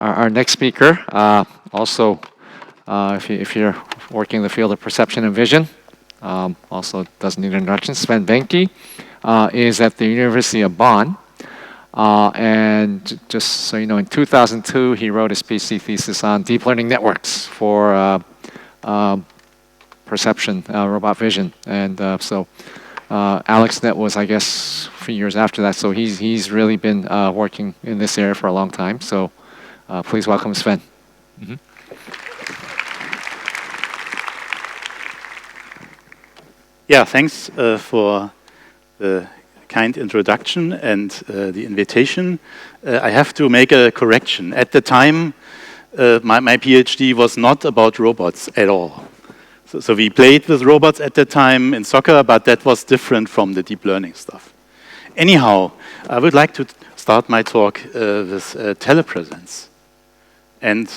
Our next speaker, also, if you're working in the field of perception and vision, also doesn't need an introduction. Sven Behnke is at the University of Bonn. And just so you know, in 2002, he wrote his PhD thesis on deep learning networks for perception, robot vision. And so AlexNet was, I guess, a few years after that. So he's really been working in this area for a long time. So please welcome Sven. Mm-hmm. Yeah, thanks for the kind introduction and the invitation. I have to make a correction. At the time, my PhD was not about robots at all. So we played with robots at the time in soccer, but that was different from the deep learning stuff. Anyhow, I would like to start my talk with telepresence. And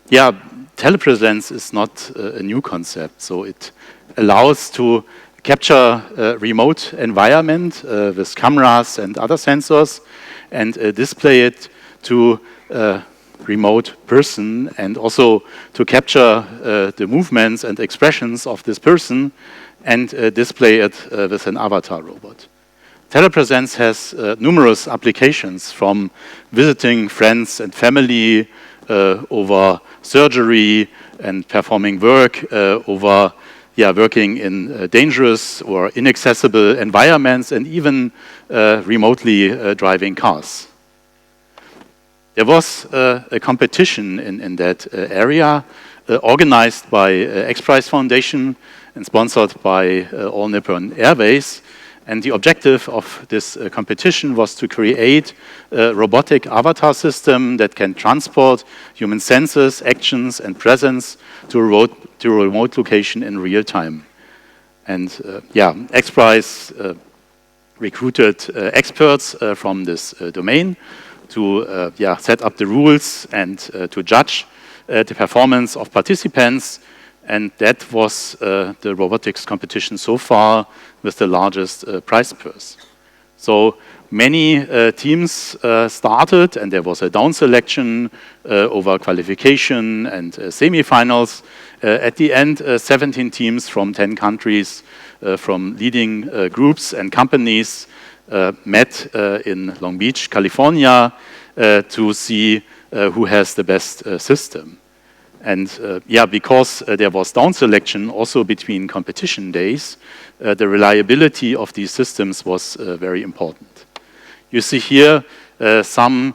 yeah, telepresence is not a new concept, so it allows to capture a remote environment with cameras and other sensors and display it to a remote person, and also to capture the movements and expressions of this person and display it with an avatar robot. Telepresence has numerous applications, from visiting friends and family, over surgery and performing work, over working in dangerous or inaccessible environments, and even remotely driving cars. There was a competition in that area organized by X-Prize Foundation and sponsored by All Nippon Airways. And the objective of this competition was to create a robotic avatar system that can transport human senses, actions, and presence to a remote location in real time. And X-Prize recruited experts from this domain to set up the rules and to judge the performance of participants. And that was the robotics competition so far with the largest prize purse. So many teams started, and there was a down selection over qualification and semifinals. At the end, 17 teams from 10 countries from leading groups and companies met in Long Beach, California, to see who has the best system. And because there was down selection also between competition days, the reliability of these systems was very important. You see here some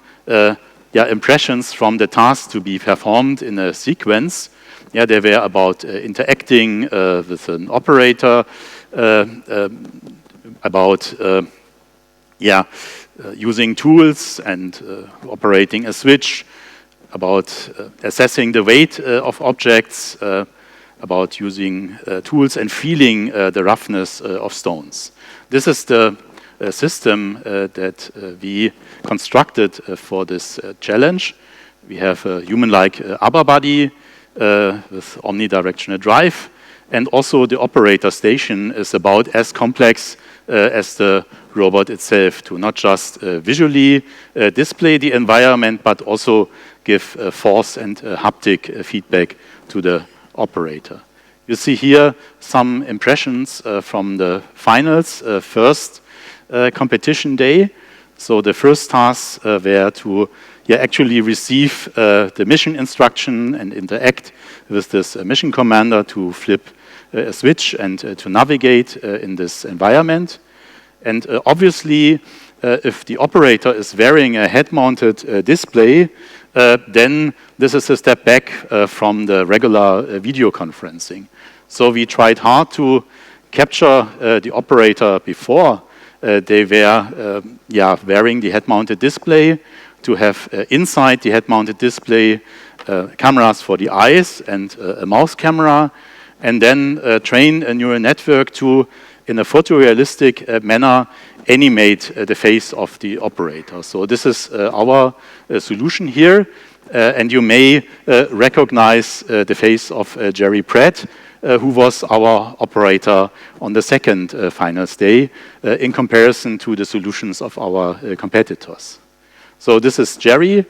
impressions from the tasks to be performed in a sequence. They were about interacting with an operator, about using tools and operating a switch, about assessing the weight of objects, about using tools and feeling the roughness of stones. This is the system that we constructed for this challenge. We have a human-like upper body with omnidirectional drive, and also the operator station is about as complex as the robot itself, to not just visually display the environment, but also give force and haptic feedback to the operator. You see here some impressions from the finals, first competition day. So the first tasks were to actually receive the mission instruction and interact with this mission commander to flip a switch and to navigate in this environment. And obviously, if the operator is wearing a head-mounted display, then this is a step back from the regular video conferencing. So we tried hard to capture the operator before they were wearing the head-mounted display, to have inside the head-mounted display cameras for the eyes and a mouse camera, and then train a neural network to, in a photorealistic manner, animate the face of the operator. So this is our solution here, and you may recognize the face of Jerry Pratt, who was our operator on the second finals day, in comparison to the solutions of our competitors. So this is Jerry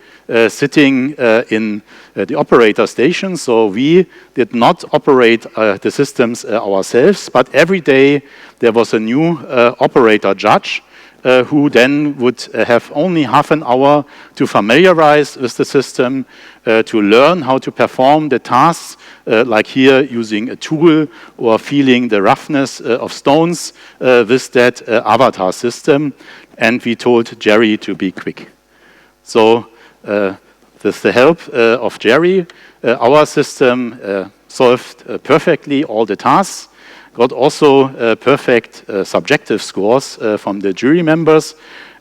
sitting in the operator station. So we did not operate the systems ourselves, but every day there was a new operator judge who then would have only half an hour to familiarize with the system, to learn how to perform the tasks, like here using a tool or feeling the roughness of stones with that avatar system. And we told Jerry to be quick. So with the help of Jerry, our system solved perfectly all the tasks, got also perfect subjective scores from the jury members,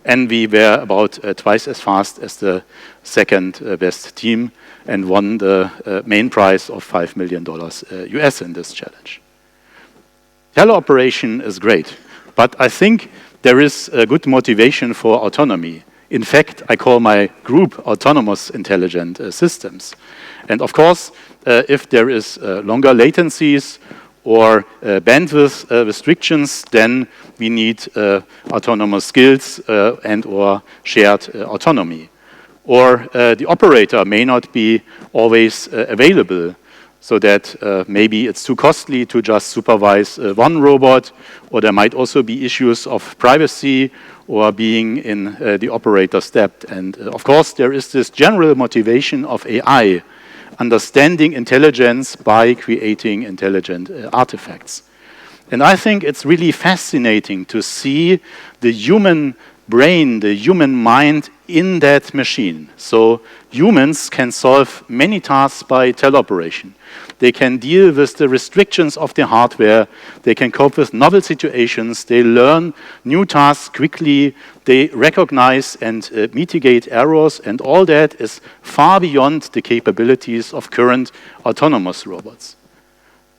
and we were about twice as fast as the second best team and won the main prize of $5 million US in this challenge. Teleoperation is great, but I think there is a good motivation for autonomy. In fact, I call my group autonomous intelligent systems. And of course, if there is longer latencies or bandwidth restrictions, then we need autonomous skills and or shared autonomy. Or the operator may not be always available, so that maybe it's too costly to just supervise one robot, or there might also be issues of privacy or being in the operator step. And of course, there is this general motivation of AI, understanding intelligence by creating intelligent artifacts. And I think it's really fascinating to see the human brain, the human mind in that machine. So humans can solve many tasks by teleoperation. They can deal with the restrictions of the hardware. They can cope with novel situations. They learn new tasks quickly. They recognize and mitigate errors. And all that is far beyond the capabilities of current autonomous robots.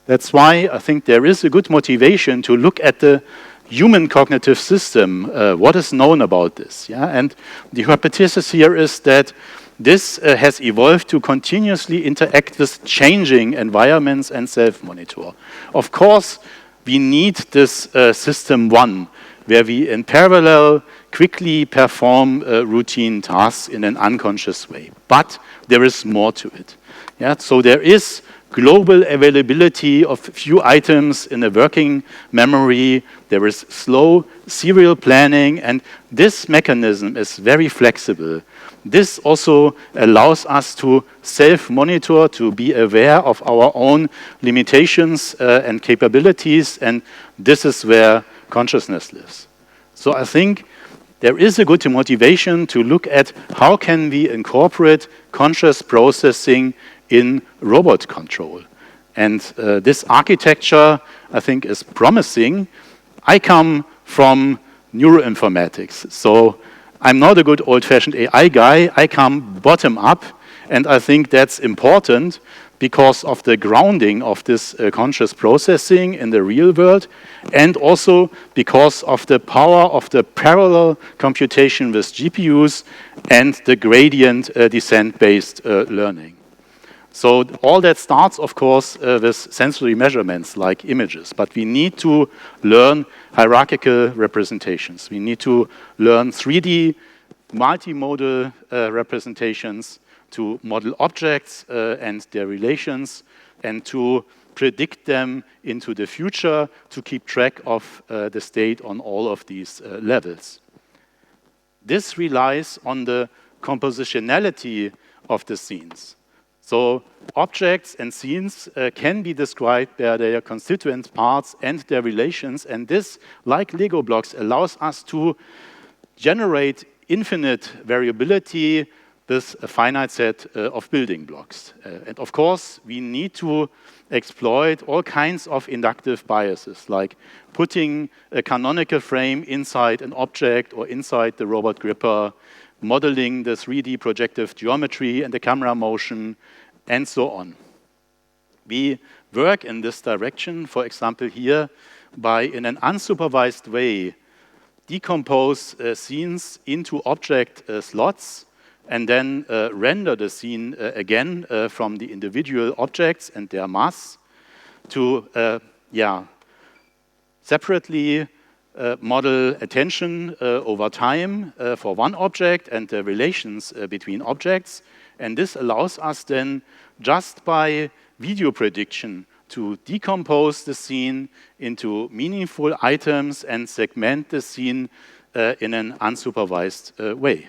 That's why I think there is a good motivation to look at the human cognitive system, what is known about this. Yeah? And the hypothesis here is that this has evolved to continuously interact with changing environments and self-monitor. Of course, we need this system one, where we in parallel quickly perform routine tasks in an unconscious way. But there is more to it. Yeah? So there is global availability of few items in a working memory. There is slow serial planning, and this mechanism is very flexible. This also allows us to self-monitor, to be aware of our own limitations and capabilities, and this is where consciousness lives. So I think there is a good motivation to look at how can we incorporate conscious processing in robot control. And this architecture, I think, is promising. I come from neuroinformatics, so I'm not a good old-fashioned AI guy. I come bottom-up, and I think that's important because of the grounding of this conscious processing in the real world, and also because of the power of the parallel computation with GPUs and the gradient descent-based learning. So all that starts, of course, with sensory measurements like images, but we need to learn hierarchical representations. We need to learn 3D multimodal representations to model objects and their relations, and to predict them into the future, to keep track of the state on all of these levels. This relies on the compositionality of the scenes. So objects and scenes can be described by their constituent parts and their relations, and this, like Lego blocks, allows us to generate infinite variability with a finite set of building blocks. And of course, we need to exploit all kinds of inductive biases, like putting a canonical frame inside an object or inside the robot gripper, modeling the 3D projective geometry and the camera motion, and so on. We work in this direction, for example, here, by, in an unsupervised way, decompose scenes into object slots, and then render the scene again from the individual objects and their mass to separately model attention over time for one object and the relations between objects. And this allows us then, just by video prediction, to decompose the scene into meaningful items and segment the scene in an unsupervised way.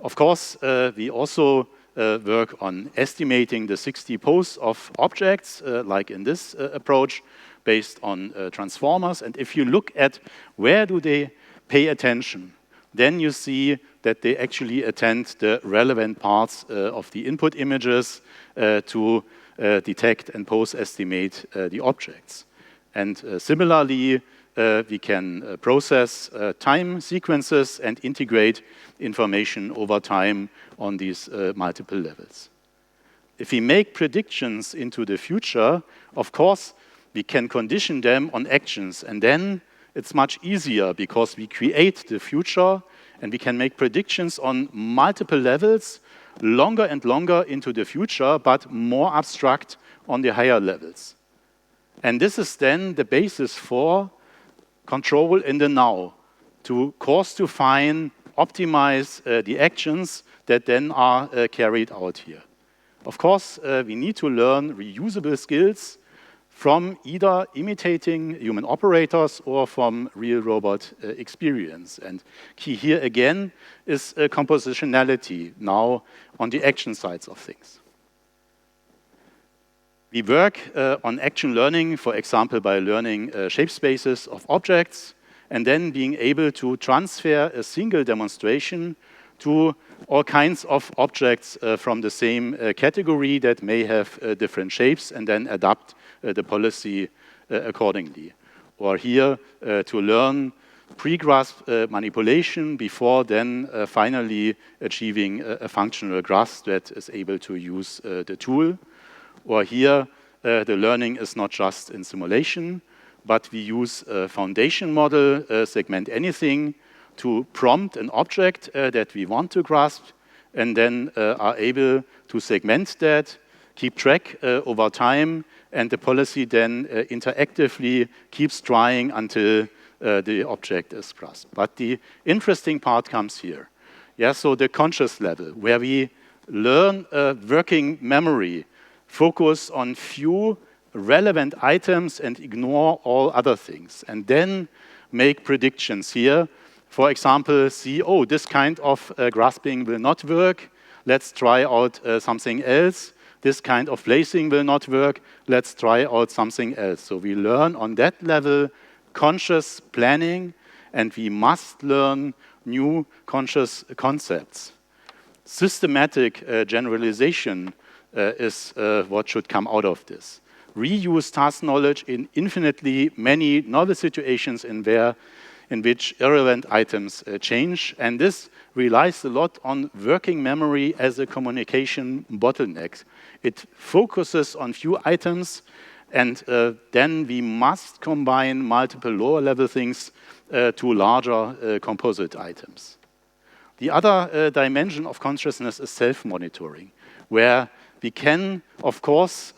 Of course, we also work on estimating the 60 pose of objects, like in this approach, based on transformers. And if you look at where do they pay attention, then you see that they actually attend the relevant parts of the input images to detect and pose estimate the objects. And similarly, we can process time sequences and integrate information over time on these multiple levels. If we make predictions into the future, of course, we can condition them on actions, and then it's much easier because we create the future and we can make predictions on multiple levels, longer and longer into the future, but more abstract on the higher levels. And this is then the basis for control in the now, to course define, optimize the actions that then are carried out here. Of course, we need to learn reusable skills from either imitating human operators or from real robot experience. And key here again is compositionality, now on the action sides of things. We work on action learning, for example, by learning shape spaces of objects and then being able to transfer a single demonstration to all kinds of objects from the same category that may have different shapes, and then adapt the policy accordingly. Or here, to learn pre-grasp manipulation before then finally achieving a functional grasp that is able to use the tool. Or here, the learning is not just in simulation, but we use a foundation model, segment anything, to prompt an object that we want to grasp, and then are able to segment that, keep track over time, and the policy then interactively keeps trying until the object is grasped. But the interesting part comes here. Yeah, so the conscious level, where we learn working memory, focus on few relevant items and ignore all other things, and then make predictions here. For example, see, oh, this kind of grasping will not work. Let's try out something else. This kind of placing will not work. Let's try out something else. So we learn on that level conscious planning, and we must learn new conscious concepts. Systematic generalization is what should come out of this. Reuse task knowledge in infinitely many novel situations in which irrelevant items change, and this relies a lot on working memory as a communication bottleneck. It focuses on few items, and then we must combine multiple lower level things to larger composite items. The other dimension of consciousness is self-monitoring, where we can, of course,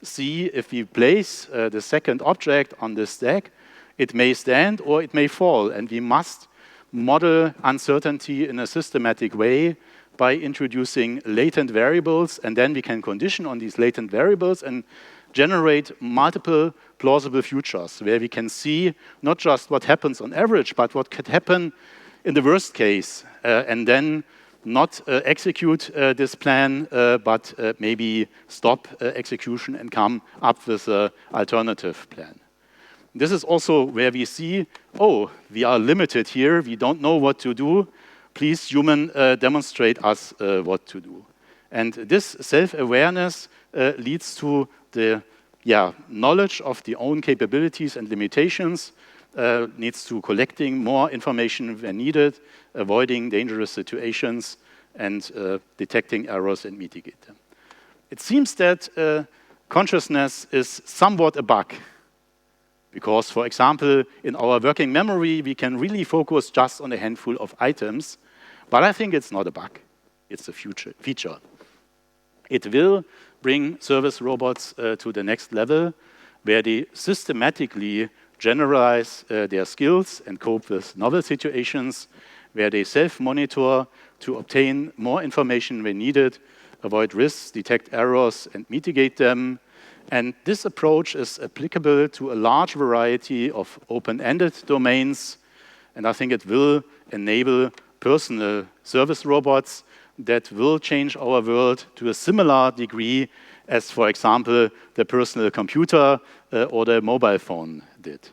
see if we place the second object on the stack, it may stand or it may fall, and we must model uncertainty in a systematic way by introducing latent variables, and then we can condition on these latent variables and generate multiple plausible futures where we can see not just what happens on average, but what could happen in the worst case, and then not execute this plan, but maybe stop execution and come up with an alternative plan. This is also where we see, oh, we are limited here, we don't know what to do. Please, human, demonstrate us what to do. And this self-awareness leads to the knowledge of the own capabilities and limitations, needs to collecting more information when needed, avoiding dangerous situations, and detecting errors and mitigate them. It seems that consciousness is somewhat a bug. Because, for example, in our working memory, we can really focus just on a handful of items. But I think it's not a bug. It's a feature. It will bring service robots to the next level, where they systematically generalize their skills and cope with novel situations, where they self-monitor to obtain more information when needed, avoid risks, detect errors, and mitigate them. And this approach is applicable to a large variety of open-ended domains, and I think it will enable personal service robots that will change our world to a similar degree as, for example, the personal computer or the mobile phone did.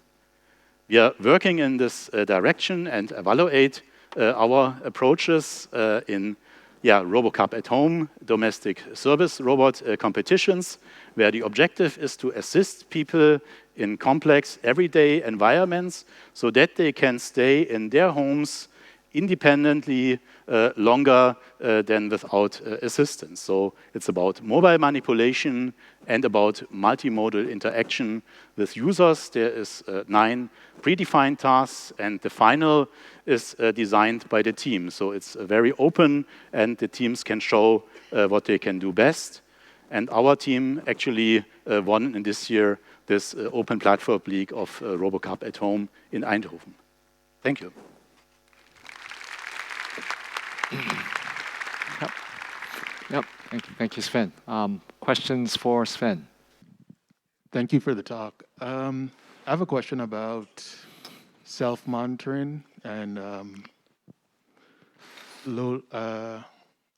We are working in this direction and evaluate our approaches in RoboCup at home, domestic service robot competitions, where the objective is to assist people in complex everyday environments so that they can stay in their homes independently longer than without assistance. So it's about mobile manipulation and about multimodal interaction with users. There is 9 predefined tasks, and the final is designed by the team. So it's very open, and the teams can show what they can do best. And our team actually won in this year this Open Platform League of RoboCup at home in Eindhoven. Thank you. Yep. Thank you, Sven. Questions for Sven? Thank you for the talk. I have a question about self-monitoring and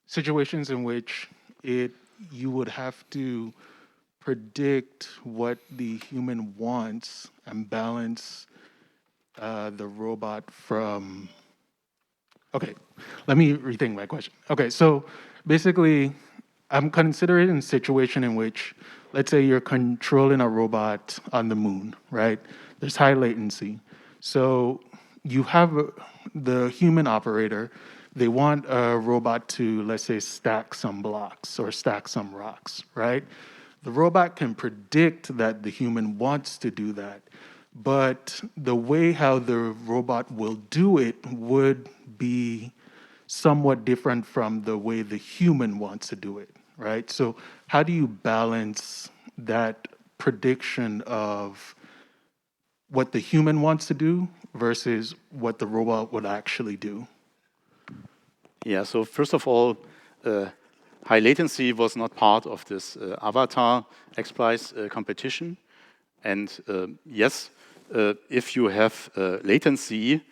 situations in which you would have to predict what the human wants and balance the robot from... Okay, let me rethink my question. Okay, so basically, I'm considering a situation in which, let's say you're controlling a robot on the moon, right? There's high latency. So you have the human operator, they want a robot to, let's say, stack some blocks or stack some rocks, right? The robot can predict that the human wants to do that, but the way how the robot will do it would be somewhat different from the way the human wants to do it, right? So how do you balance that prediction of what the human wants to do versus what the robot would actually do? Yeah, so first of all, high latency was not part of this Avatar XPRIZE competition. And yes, if you have latency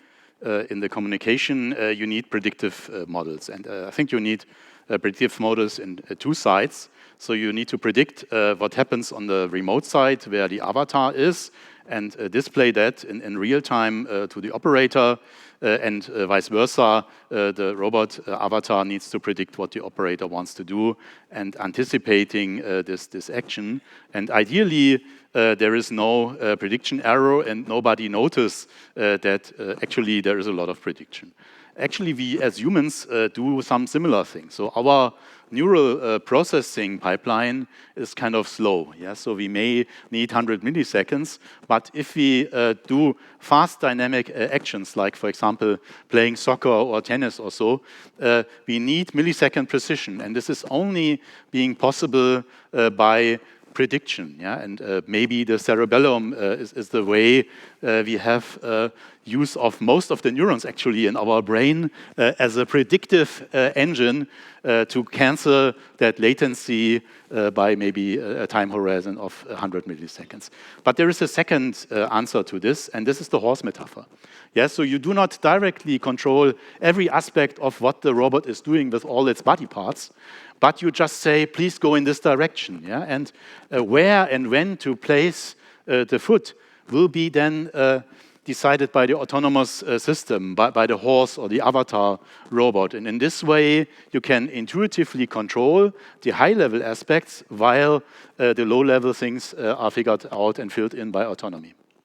in the communication, you need predictive models. And I think you need predictive models in 2 sides. So you need to predict what happens on the remote side where the avatar is and display that in real time to the operator. And vice versa, the robot avatar needs to predict what the operator wants to do and anticipating this action. And ideally, there is no prediction error and nobody notices that actually there is a lot of prediction. Actually, we as humans do some similar things. So our neural processing pipeline is kind of slow. Yeah? So we may need 100 milliseconds, but if we do fast dynamic actions, like, for example, playing soccer or tennis or so, we need millisecond precision. And this is only being possible by prediction, yeah, and maybe the cerebellum is the way we have use of most of the neurons actually in our brain as a predictive engine to cancel that latency by maybe a time horizon of 100 milliseconds. But there is a second answer to this, and this is the horse metaphor. Yeah, so you do not directly control every aspect of what the robot is doing with all its body parts, but you just say, please go in this direction. Yeah? And where and when to place the foot will be then decided by the autonomous system, by the horse or the avatar robot. And in this way, you can intuitively control the high-level aspects while the low-level things are figured out and filled in by autonomy.